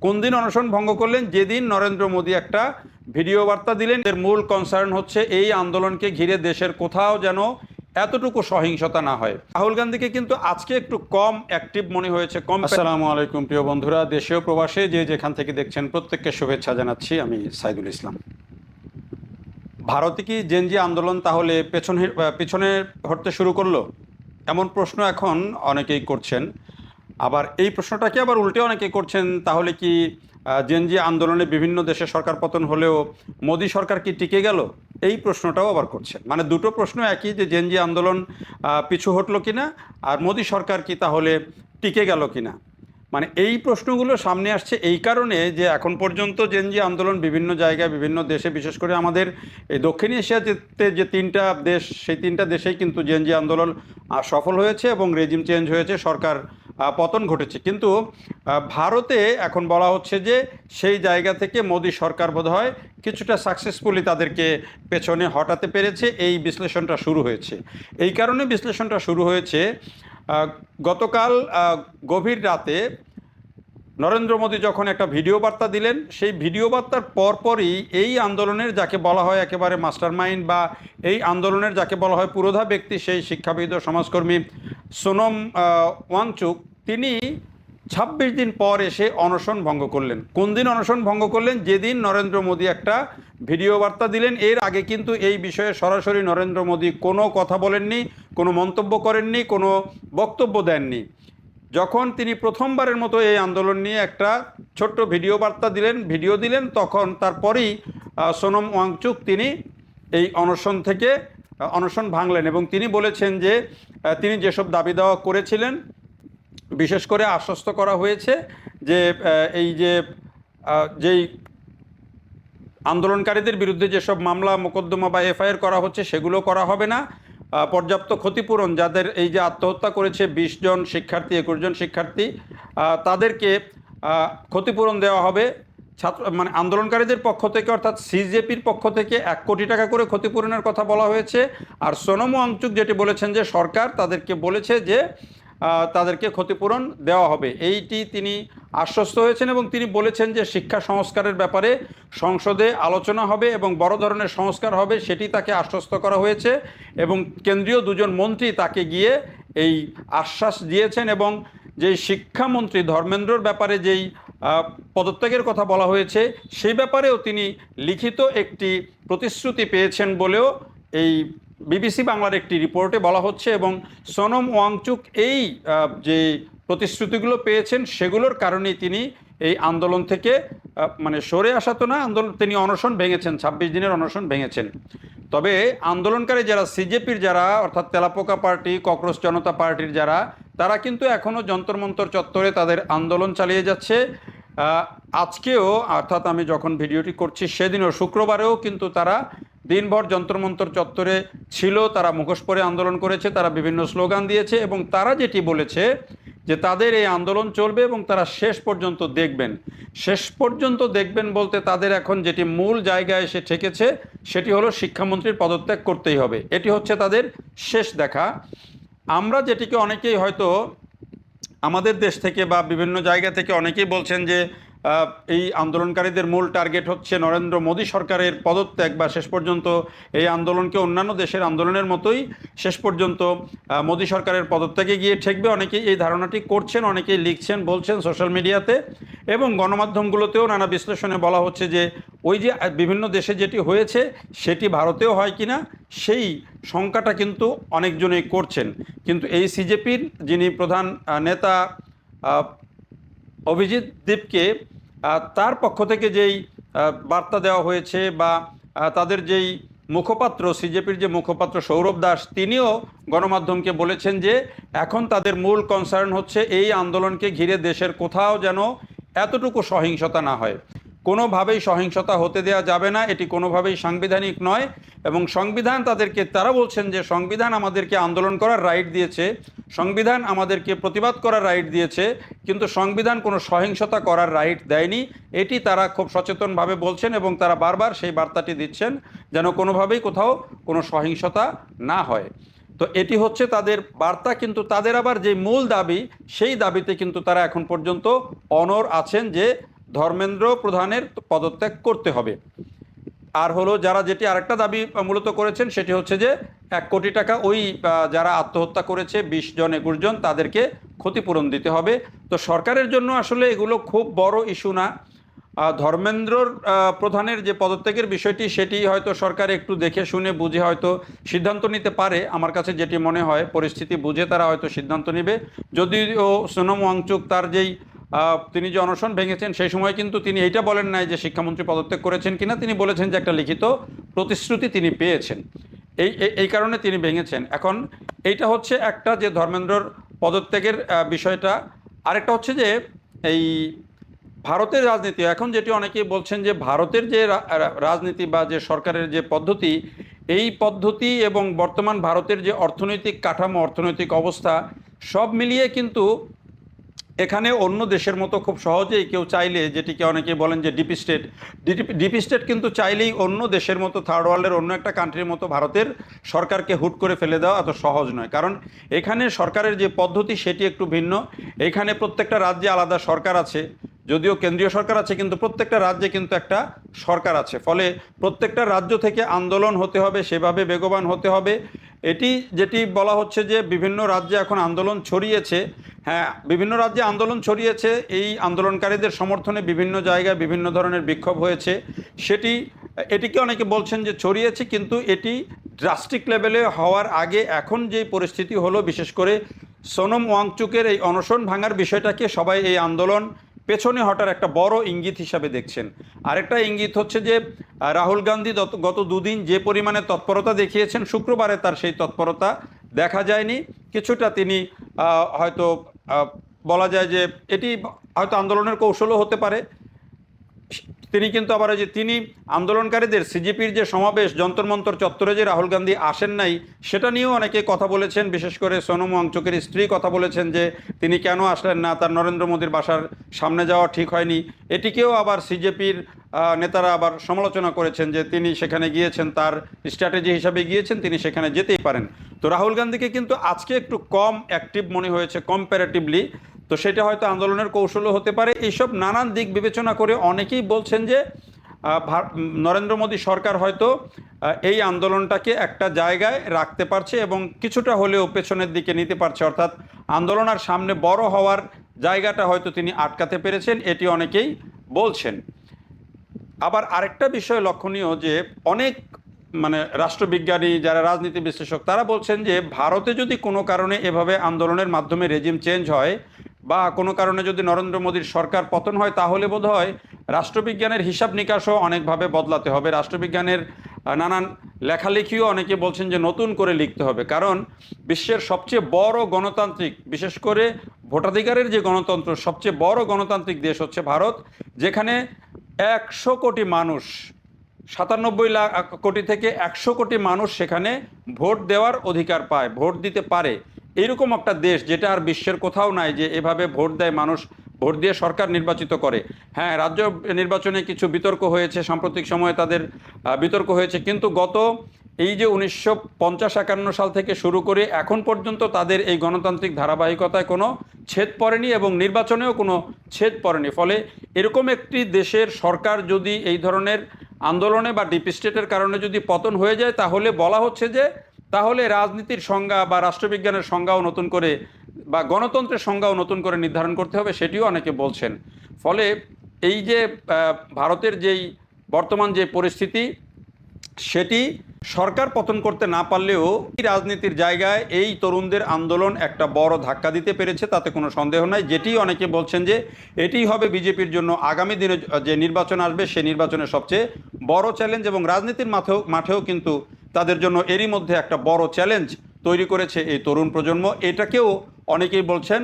কোন দিন অনশন ভঙ্গ করলেন? যেদিন নরেন্দ্র মোদী একটা ভিডিও বার্তা দিলেন। এর মূল কনসার্ন হচ্ছে এই আন্দোলনকে ঘিরে দেশের কোথাও যেন এতটুকু সহিংসতা না হয়। রাহুল গান্ধীকে কিন্তু আজকে একটু কম অ্যাক্টিভ মনে হয়েছে। আসসালামু আলাইকুম প্রিয় বন্ধুরা, দেশেও প্রবাসে যে যেখান থেকে দেখছেন প্রত্যেককে শুভেচ্ছা জানাচ্ছি। আমি সাইদুল ইসলাম। ভারতে কি জেনজি আন্দোলন তাহলে পেছনে হটতে শুরু করলো? এমন প্রশ্ন এখন অনেকেই করছেন। আবার এই প্রশ্নটাকে আবার উল্টে অনেকে করছেন, তাহলে কি জেনজি আন্দোলনে বিভিন্ন দেশে সরকার পতন হলেও মোদী সরকার কি টিকে গেল? এই প্রশ্নটাও আবার করছেন। মানে দুটো প্রশ্ন একই, যে জেনজি আন্দোলন পিছু হটলো কিনা, আর মোদী সরকার কি তাহলে টিকে গেল কিনা। মানে এই প্রশ্নগুলো সামনে আসছে এই কারণে যে এখন পর্যন্ত জেনজি আন্দোলন বিভিন্ন জায়গায় বিভিন্ন দেশে, বিশেষ করে আমাদের এই দক্ষিণ এশিয়াতে যে তিনটা দেশ, সেই তিনটা দেশেই কিন্তু জেনজি আন্দোলন সফল হয়েছে এবং রেজিম চেঞ্জ হয়েছে, সরকার পতন ঘটেছে। কিন্তু ভারতে এখন বলা হচ্ছে যে সেই জায়গা থেকে মোদী সরকার বোধহয় কিছুটা সাকসেসফুলি তাদেরকে পেছনে হটাতে পেরেছে। এই বিশ্লেষণটা শুরু হয়েছে। এই কারণে বিশ্লেষণটা শুরু হয়েছে গতকাল গভীর রাতে নরেন্দ্র মোদী যখন একটা ভিডিও বার্তা দিলেন, সেই ভিডিও বার্তার পরপরই এই আন্দোলনের যাকে বলা হয় একেবারে মাস্টারমাইন্ড, বা এই আন্দোলনের যাকে বলা হয় পুরোধা ব্যক্তি, সেই শিক্ষাবিদ ও সমাজকর্মী সোনম ওয়াংচুক, তিনি ২৬ দিন পর এসে অনশন ভঙ্গ করলেন। কোন দিন অনশন ভঙ্গ করলেন? যেদিন নরেন্দ্র মোদী একটা ভিডিও বার্তা দিলেন। এর আগে কিন্তু এই বিষয়ে সরাসরি নরেন্দ্র মোদী কোনো কথা বলেননি, কোনো মন্তব্য করেননি, কোনো বক্তব্য দেননি। যখন তিনি প্রথমবারের মতো এই আন্দোলন নিয়ে একটা ছোট্ট ভিডিও দিলেন, তখন তারপরেই সোনম ওয়াংচুক তিনি এই অনশন ভাঙলেন এবং তিনি বলেছেন যে তিনি যেসব দাবি দেওয়া করেছিলেন, বিশেষ করে আশ্বস্ত করা হয়েছে যে এই যেই আন্দোলনকারীদের বিরুদ্ধে যেসব মামলা মোকদ্দমা বা এফআইআর করা হচ্ছে সেগুলো করা হবে না। পর্যাপ্ত ক্ষতিপূরণ, যাদের এই যে আত্মহত্যা করেছে ২০ জন শিক্ষার্থী, ২১ জন শিক্ষার্থী, তাদেরকে ক্ষতিপূরণ দেওয়া হবে। মানে আন্দোলনকারীদের পক্ষ থেকে, অর্থাৎ সিজেপির পক্ষ থেকে ১ কোটি টাকা করে ক্ষতিপূরণের কথা বলা হয়েছে। আর সোনম ওয়াংচুক যেটি বলেছেন যে সরকার তাদেরকে বলেছে যে তাদেরকে ক্ষতিপূরণ দেওয়া হবে, এইটি তিনি আশ্বস্ত হয়েছেন। এবং তিনি বলেছেন যে শিক্ষা সংস্কারের ব্যাপারে সংসদে আলোচনা হবে এবং বড় ধরনের সংস্কার হবে, সেটি তাকে আশ্বস্ত করা হয়েছে। এবং কেন্দ্রীয় দুজন মন্ত্রী তাকে গিয়ে এই আশ্বাস দিয়েছেন। এবং যেই শিক্ষামন্ত্রী ধর্মেন্দ্রর ব্যাপারে যেই পদত্যাগের কথা বলা হয়েছে, সেই ব্যাপারেও তিনি লিখিত একটি প্রতিশ্রুতি পেয়েছেন বলেও এই বিবিসি বাংলার একটি রিপোর্টে বলা হচ্ছে। এবং সোনম ওয়াংচুক এই যে প্রতিশ্রুতিগুলো পেয়েছেন, সেগুলোর কারণেই তিনি এই আন্দোলন থেকে মানে সরে আসা তো না, তিনি অনশন ভেঙেছেন, ২৬ দিনের অনশন ভেঙেছেন। তবে আন্দোলনকারী যারা সিজেপির যারা, অর্থাৎ তেলাপোকা পার্টি, ককরোচ জনতা পার্টির যারা, তারা কিন্তু এখনও যন্তর মন্তর চত্বরে তাদের আন্দোলন চালিয়ে যাচ্ছে। আজকেও, অর্থাৎ আমি যখন ভিডিওটি করছি সেদিনও, শুক্রবারেও কিন্তু তারা দিনভর যন্তর মন্তর চত্বরে ছিল। তারা মুখোশ পরে আন্দোলন করেছে, তারা বিভিন্ন স্লোগান দিয়েছে এবং তারা যেটি বলেছে যে তাদের এই আন্দোলন চলবে এবং তারা শেষ পর্যন্ত দেখবেন। শেষ পর্যন্ত দেখবেন বলতে তাদের এখন যেটি মূল জায়গায় এসে ঠেকেছে, সেটি হলো শিক্ষামন্ত্রীর পদত্যাগ করতেই হবে। এটি হচ্ছে তাদের শেষ দেখা। আমরা যেটিকে অনেকেই হয়তো আমাদের দেশ থেকে বা বিভিন্ন জায়গা থেকে অনেকেই বলছেন যে এই আন্দোলনকারীদের মূল টার্গেট হচ্ছে নরেন্দ্র মোদী সরকারের পদত্যাগ, বা শেষ পর্যন্ত এই আন্দোলনকে অন্যান্য দেশের আন্দোলনের মতোই শেষ পর্যন্ত মোদী সরকারের পদত্যাগে গিয়ে ঠেকবে। অনেকেই এই ধারণাটি করছেন, অনেকেই লিখছেন, বলছেন সোশ্যাল মিডিয়াতে এবং গণমাধ্যমগুলোতেও নানা বিশ্লেষণে বলা হচ্ছে যে ওই যে বিভিন্ন দেশে যেটি হয়েছে সেটি ভারতেও হয় কিনা, সেই শঙ্কাটা কিন্তু অনেকজনেই করছেন। কিন্তু এই সিজেপির যিনি প্রধান নেতা অভিজিৎ দীপকে, তার পক্ষ থেকে যেই বার্তা দেওয়া হয়েছে, বা তাদের যেই মুখপাত্র, সিজেপির যে মুখপাত্র সৌরভ দাস, তিনিও গণমাধ্যমকে বলেছেন যে এখন তাদের মূল কনসার্ন হচ্ছে এই আন্দোলনকে ঘিরে দেশের কোথাও যেন এতটুকু সহিংসতা না হয়। কোনোভাবেই সহিংসতা হতে দেওয়া যাবে না, এটি কোনোভাবেই সাংবিধানিক নয়। এবং সংবিধান তারা বলছেন যে সংবিধান আমাদেরকে আন্দোলন করার রাইট দিয়েছে, সংবিধান আমাদেরকে প্রতিবাদ করার রাইট দিয়েছে, কিন্তু সংবিধান কোনো সহিংসতা করার রাইট দেয়নি। এটি তারা খুব সচেতনভাবে বলছেন এবং তারা বারবার সেই বার্তাটি দিচ্ছেন যেন কোনোভাবেই কোথাও কোনো সহিংসতা না হয়। তো এটি হচ্ছে তাদের বার্তা। কিন্তু তাদের আবার যে মূল দাবি, সেই দাবিতে কিন্তু তারা এখন পর্যন্ত অনড় আছেন যে ধর্মেন্দ্র প্রধানের পদত্যাগ করতে হবে। আর হলো যারা যেটি আরেকটা দাবি মূলত করেছেন সেটি হচ্ছে যে 1 কোটি টাকা ওই যারা আত্মহত্যা করেছে 20 জন 21 জন তাদেরকে ক্ষতিপূরণ দিতে হবে। তো সরকারের জন্য আসলে এগুলো খুব বড় ইস্যু না। ধর্মেন্দ্রর প্রধানের যে পদত্যাগের বিষয়টি সেটি হয়তো সরকার একটু দেখে শুনে বুঝে হয়তো সিদ্ধান্ত নিতে পারে। আমার কাছে যেটি মনে হয় পরিস্থিতি বুঝে তারা হয়তো সিদ্ধান্ত নেবে। যদিও সোনম ওয়াংচুক তার যেই তিনি যে অনশন ভেঙেছেন সেই সময় কিন্তু তিনি এইটা বলেন নাই যে শিক্ষামন্ত্রী পদত্যাগ করেছেন কিনা, তিনি বলেছেন যে একটা লিখিত প্রতিশ্রুতি তিনি পেয়েছেন, এই কারণে তিনি ভেঙেছেন। এখন এইটা হচ্ছে একটা যে ধর্মেন্দ্রর পদত্যাগের বিষয়টা। আরেকটা হচ্ছে যে এই ভারতের রাজনীতি এখন যেটি অনেকেই বলছেন যে ভারতের যে রাজনীতি বা যে সরকারের যে পদ্ধতি, এই পদ্ধতি এবং বর্তমান ভারতের যে অর্থনৈতিক কাঠামো অর্থনৈতিক অবস্থা সব মিলিয়ে কিন্তু এখানে অন্য দেশের মতো খুব সহজেই কেউ চাইলে, যেটিকে অনেকে বলেন যে ডিপি স্টেট কিন্তু চাইলেই অন্য দেশের মতো থার্ড ওয়ার্ল্ডের অন্য একটা কান্ট্রির মতো ভারতের সরকারকে হুট করে ফেলে দেওয়া এত সহজ নয়। কারণ এখানে সরকারের যে পদ্ধতি সেটি একটু ভিন্ন। এখানে প্রত্যেকটা রাজ্যে আলাদা সরকার আছে, যদিও কেন্দ্রীয় সরকার আছে কিন্তু প্রত্যেকটা রাজ্যে কিন্তু একটা সরকার আছে। ফলে প্রত্যেকটা রাজ্য থেকে আন্দোলন হতে হবে, সেভাবে বেগবান হতে হবে। এটি যেটি বলা হচ্ছে যে বিভিন্ন রাজ্যে এখন আন্দোলন ছড়িয়েছে, হ্যাঁ বিভিন্ন রাজ্যে আন্দোলন ছড়িয়েছে, এই আন্দোলনকারীদের সমর্থনে বিভিন্ন জায়গায় বিভিন্ন ধরনের বিক্ষোভ হয়েছে। এটিকে অনেকে বলছেন যে ছড়িয়েছে, কিন্তু এটি ড্রাস্টিক লেভেলে হওয়ার আগে এখন যেই পরিস্থিতি হলো, বিশেষ করে সোনম ওয়াংচুকের এই অনশন ভাঙার বিষয়টাকে সবাই এই আন্দোলন পেছনে হটার একটা বড় ইঙ্গিত হিসাবে দেখছেন। আরেকটা ইঙ্গিত হচ্ছে যে রাহুল গান্ধী গত দুদিন যে পরিমাণে তৎপরতা দেখিয়েছেন, শুক্রবারে তার সেই তৎপরতা দেখা যায়নি। কিছুটা তিনি হয়তো বলা যায় যে এটি হয়তো আন্দোলনের কৌশলও হতে পারে। তিনি কিন্তু আবার যে তিনি আন্দোলনকারীদের সিজিপির যে সমাবেশ যন্তর মন্তর চত্বরে যে রাহুল গান্ধী আসেন নাই সেটা নিয়েও অনেকে কথা বলেছেন। বিশেষ করে সোনম ওয়াংচুকের স্ত্রী কথা বলেছেন যে তিনি কেন আসলেন না, তার নরেন্দ্র মোদীর বাসার সামনে যাওয়া ঠিক হয়নি। এটিকেও আবার সিজেপির নেতারা আবার সমালোচনা করেছেন যে তিনি সেখানে গিয়েছেন, তার স্ট্র্যাটেজি হিসাবে গিয়েছেন, তিনি সেখানে যেতেই পারেন। তো রাহুল গান্ধীকে কিন্তু আজকে একটু কম অ্যাক্টিভ মনে হয়েছে কম্প্যারেটিভলি। তো সেটা হয়তো আন্দোলনের কৌশলও হতে পারে। এইসব নানান দিক বিবেচনা করে অনেকেই বলছেন যে নরেন্দ্র মোদী সরকার হয়তো এই আন্দোলনটাকে একটা জায়গায় রাখতে পারছে এবং কিছুটা হলেও পেছনের দিকে নিতে পারছে, অর্থাৎ আন্দোলন আর সামনে বড় হওয়ার জায়গাটা হয়তো তিনি আটকাতে পেরেছেন, এটি অনেকেই বলছেন। আবার আরেকটা বিষয় লক্ষণীয় যে অনেক রাষ্ট্রবিজ্ঞানী যারা রাজনীতি বিশ্লেষক তারা বলছেন যে ভারতে যদি কোনো কারণে এভাবে আন্দোলনের মাধ্যমে রেজিম চেঞ্জ হয় বা কোনো কারণে যদি নরেন্দ্র মোদীর সরকার পতন হয়, তাহলে বোধহয় রাষ্ট্রবিজ্ঞানের হিসাব নিকাশও অনেকভাবে বদলাতে হবে। রাষ্ট্রবিজ্ঞানের নানান লেখালেখিও অনেকে বলছেন যে নতুন করে লিখতে হবে। কারণ বিশ্বের সবচেয়ে বড় গণতান্ত্রিক, বিশেষ করে ভোটাধিকারের যে গণতন্ত্র, সবচেয়ে বড় গণতান্ত্রিক দেশ হচ্ছে ভারত, যেখানে 100 কোটি মানুষ, 97 কোটি থেকে 100 কোটি মানুষ সেখানে ভোট দেওয়ার অধিকার পায়, ভোট দিতে পারে। এইরকম একটা দেশ যেটা আর বিশ্বের কোথাও নাই, যে এভাবে ভোট দেয় মানুষ, ভোট দিয়ে সরকার নির্বাচিত করে। হ্যাঁ, রাজ্য নির্বাচনে কিছু বিতর্ক হয়েছে, সাম্প্রতিক সময়ে তাদের বিতর্ক হয়েছে, কিন্তু এই যে 1950-51 সাল থেকে শুরু করে এখন পর্যন্ত তাদের এই গণতান্ত্রিক ধারাবাহিকতায় কোনো ছেদ পড়েনি এবং নির্বাচনেও কোনো ছেদ পড়েনি। ফলে এরকম একটি দেশের সরকার যদি এই ধরনের আন্দোলনে বা ডিপ স্টেটের কারণে যদি পতন হয়ে যায়, তাহলে বলা হচ্ছে যে তাহলে রাজনীতির সংজ্ঞা বা রাষ্ট্রবিজ্ঞানের সংজ্ঞাও নতুন করে বা গণতন্ত্রের সংজ্ঞাও নতুন করে নির্ধারণ করতে হবে, সেটিও অনেকে বলছেন। ফলে এই যে ভারতের যেই বর্তমান যে পরিস্থিতি, সেটি সরকার পতন করতে না পারলেও রাজনীতির জায়গায় এই তরুণদের আন্দোলন একটা বড় ধাক্কা দিতে পেরেছে, তাতে কোনো সন্দেহ নাই। যেটি অনেকে বলছেন যে এটিই হবে বিজেপির জন্য আগামী দিনে যে নির্বাচন আসবে সেই নির্বাচনের সবচেয়ে বড় চ্যালেঞ্জ, এবং রাজনীতির মাঠেও কিন্তু তাদের জন্য এরই মধ্যে একটা বড় চ্যালেঞ্জ তৈরি করেছে এই তরুণ প্রজন্ম। এটাকেও অনেকেই বলছেন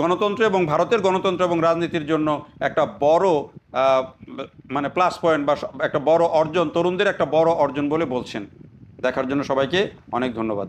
গণতন্ত্র এবং ভারতের গণতন্ত্র এবং রাজনীতির জন্য একটা বড় প্লাস পয়েন্ট বা একটা বড় অর্জন, তরুণদের একটা বড় অর্জন বলে বলছেন। দেখার জন্য সবাইকে অনেক ধন্যবাদ।